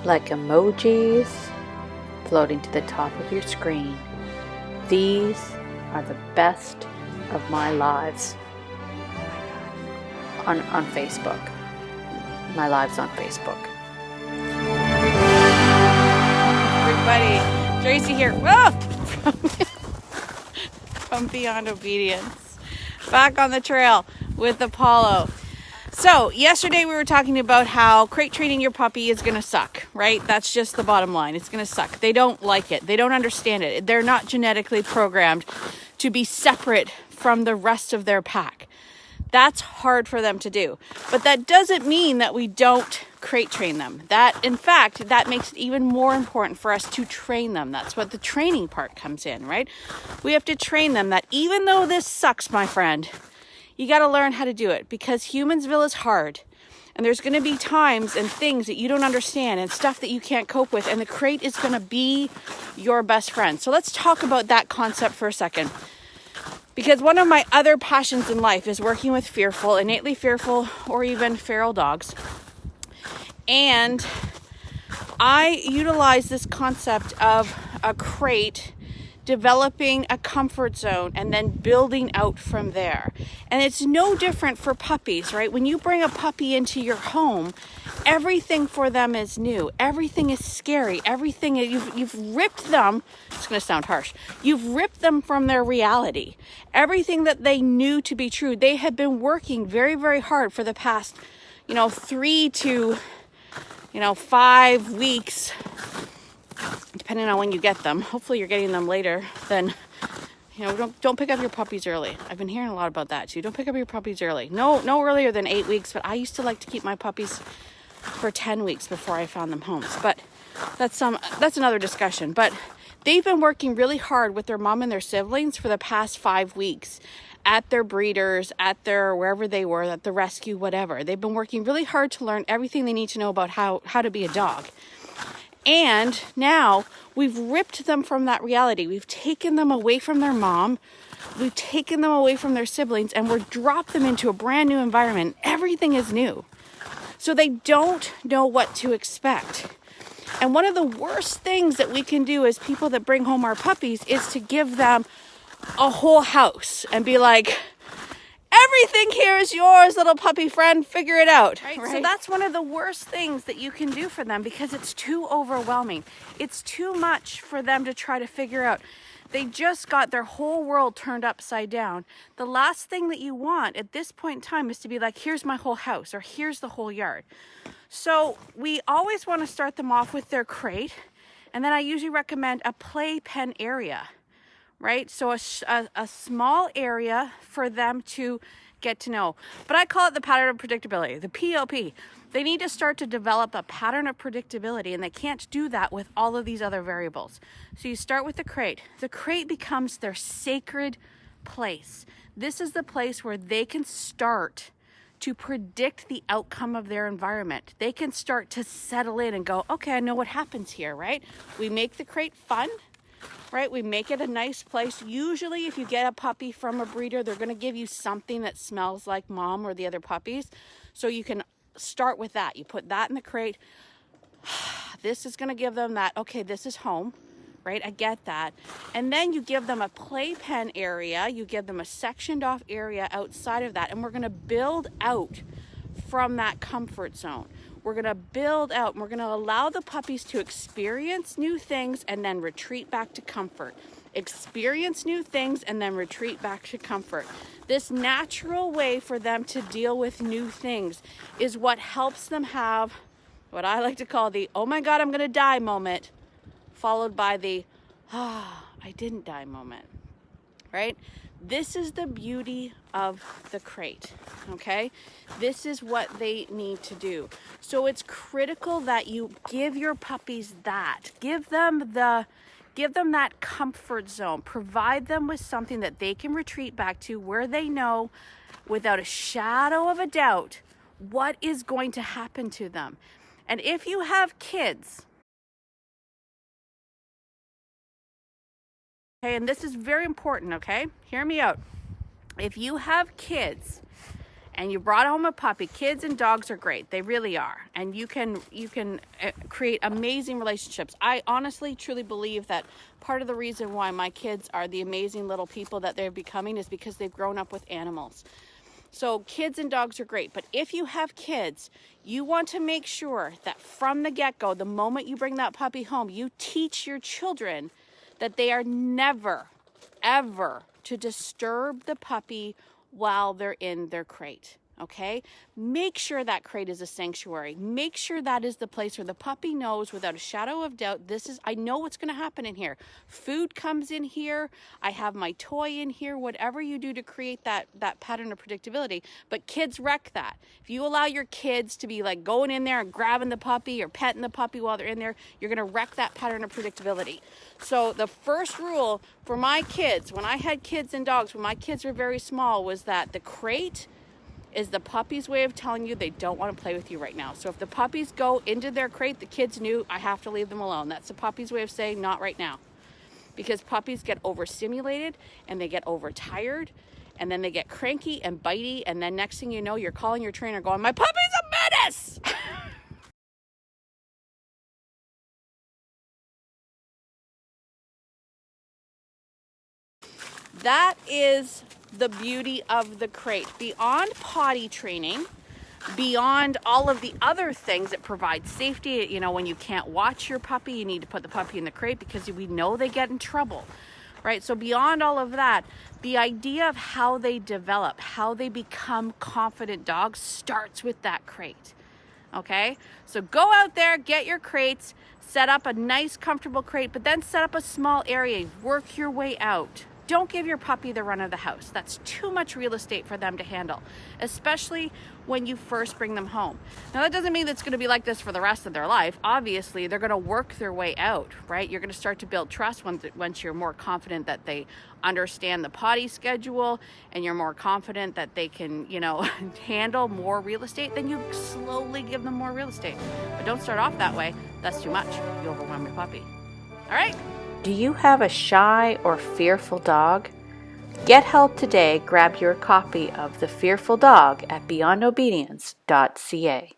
like emojis floating to the top of your screen. These are the best of my lives on Facebook. My lives on Facebook. Everybody, Tracy here. Whoa! From Beyond Obedience. Back on the trail with Apollo. So, yesterday we were talking about how crate training your puppy is going to suck, right? That's just the bottom line. It's going to suck. They don't like it. They don't understand it. They're not genetically programmed to be separate from the rest of their pack. That's hard for them to do. But that doesn't mean that we don't crate train them. In fact, that makes it even more important for us to train them. That's what the training part comes in, right? We have to train them that even though this sucks, my friend, you got to learn how to do it, because Humansville is hard. And there's going to be times and things that you don't understand and stuff that you can't cope with. And the crate is going to be your best friend. So let's talk about that concept for a second. Because one of my other passions in life is working with fearful, innately fearful, or even feral dogs. And I utilize this concept of a crate, developing a comfort zone, and then building out from there. And it's no different for puppies, right? When you bring a puppy into your home, everything for them is new. Everything is scary. Everything, you've ripped them, it's going to sound harsh, you've ripped them from their reality. Everything that they knew to be true, they have been working very, very hard for the past, 3 to 5 weeks, depending on when you get them. Hopefully you're getting them later. Then, don't pick up your puppies early. I've been hearing a lot about that too. Don't pick up your puppies early. No earlier than 8 weeks. But I used to like to keep my puppies for 10 weeks before I found them homes. But that's another discussion. But they've been working really hard with their mom and their siblings for the past 5 weeks. At their breeders, at their wherever they were, at the rescue, whatever. They've been working really hard to learn everything they need to know about how to be a dog. And now we've ripped them from that reality. We've taken them away from their mom. We've taken them away from their siblings, and we're dropped them into a brand new environment. Everything is new. So they don't know what to expect. And one of the worst things that we can do as people that bring home our puppies is to give them a whole house and be like, everything here is yours, little puppy friend, figure it out. Right? So that's one of the worst things that you can do for them, because it's too overwhelming. It's too much for them to try to figure out. They just got their whole world turned upside down. The last thing that you want at this point in time is to be like, here's my whole house, or here's the whole yard. So we always want to start them off with their crate, and then I usually recommend a playpen area. Right? So a small area for them to get to know. But I call it the pattern of predictability, the P.O.P. They need to start to develop a pattern of predictability, and they can't do that with all of these other variables. So you start with the crate. The crate becomes their sacred place. This is the place where they can start to predict the outcome of their environment. They can start to settle in and go, okay, I know what happens here, right? We make the crate fun. Right? We make it a nice place. Usually if you get a puppy from a breeder, they're going to give you something that smells like mom or the other puppies. So you can start with that. You put that in the crate. This is going to give them that, okay, this is home, right? I get that. And then you give them a playpen area. You give them a sectioned off area outside of that. And we're going to build out from that comfort zone. We're going to build out, and we're going to allow the puppies to experience new things and then retreat back to comfort. Experience new things and then retreat back to comfort. This natural way for them to deal with new things is what helps them have what I like to call the, oh my God, I'm going to die moment, followed by the, I didn't die moment, right? This is the beauty of the crate, okay? This is what they need to do. So it's critical that you give your puppies that. Give them that comfort zone. Provide them with something that they can retreat back to, where they know without a shadow of a doubt what is going to happen to them. And if you have kids, okay, and this is very important, okay? Hear me out. If you have kids and you brought home a puppy. Kids and dogs are great. They really are. And you can create amazing relationships. I honestly, truly believe that part of the reason why my kids are the amazing little people that they're becoming is because they've grown up with animals. So kids and dogs are great. But if you have kids, you want to make sure that from the get-go, the moment you bring that puppy home, you teach your children that they are never, ever to disturb the puppy while they're in their crate, okay? Make sure that crate is a sanctuary. Make sure that is the place where the puppy knows without a shadow of doubt, I know what's gonna happen in here. Food comes in here, I have my toy in here, whatever you do to create that pattern of predictability. But kids wreck that. If you allow your kids to be like going in there and grabbing the puppy or petting the puppy while they're in there, you're gonna wreck that pattern of predictability. So the first rule for my kids, when I had kids and dogs, when my kids were very small, was that the crate is the puppy's way of telling you they don't want to play with you right now. So if the puppies go into their crate, the kids knew I have to leave them alone. That's the puppy's way of saying not right now. Because puppies get overstimulated and they get overtired and then they get cranky and bitey, and then next thing you know, you're calling your trainer going, my puppy's a menace! That is the beauty of the crate. Beyond potty training, beyond all of the other things that provide safety, you know, when you can't watch your puppy, you need to put the puppy in the crate because we know they get in trouble, right? So beyond all of that, the idea of how they develop, how they become confident dogs starts with that crate, okay? So go out there, get your crates, set up a nice, comfortable crate, but then set up a small area, work your way out. Don't give your puppy the run of the house. That's too much real estate for them to handle, especially when you first bring them home. Now, that doesn't mean it's going to be like this for the rest of their life. Obviously, they're going to work their way out, right? You're going to start to build trust once you're more confident that they understand the potty schedule and you're more confident that they can, you know, handle more real estate. Then you slowly give them more real estate. But don't start off that way. That's too much. You overwhelm your puppy. All right? Do you have a shy or fearful dog? Get help today. Grab your copy of The Fearful Dog at beyondobedience.ca.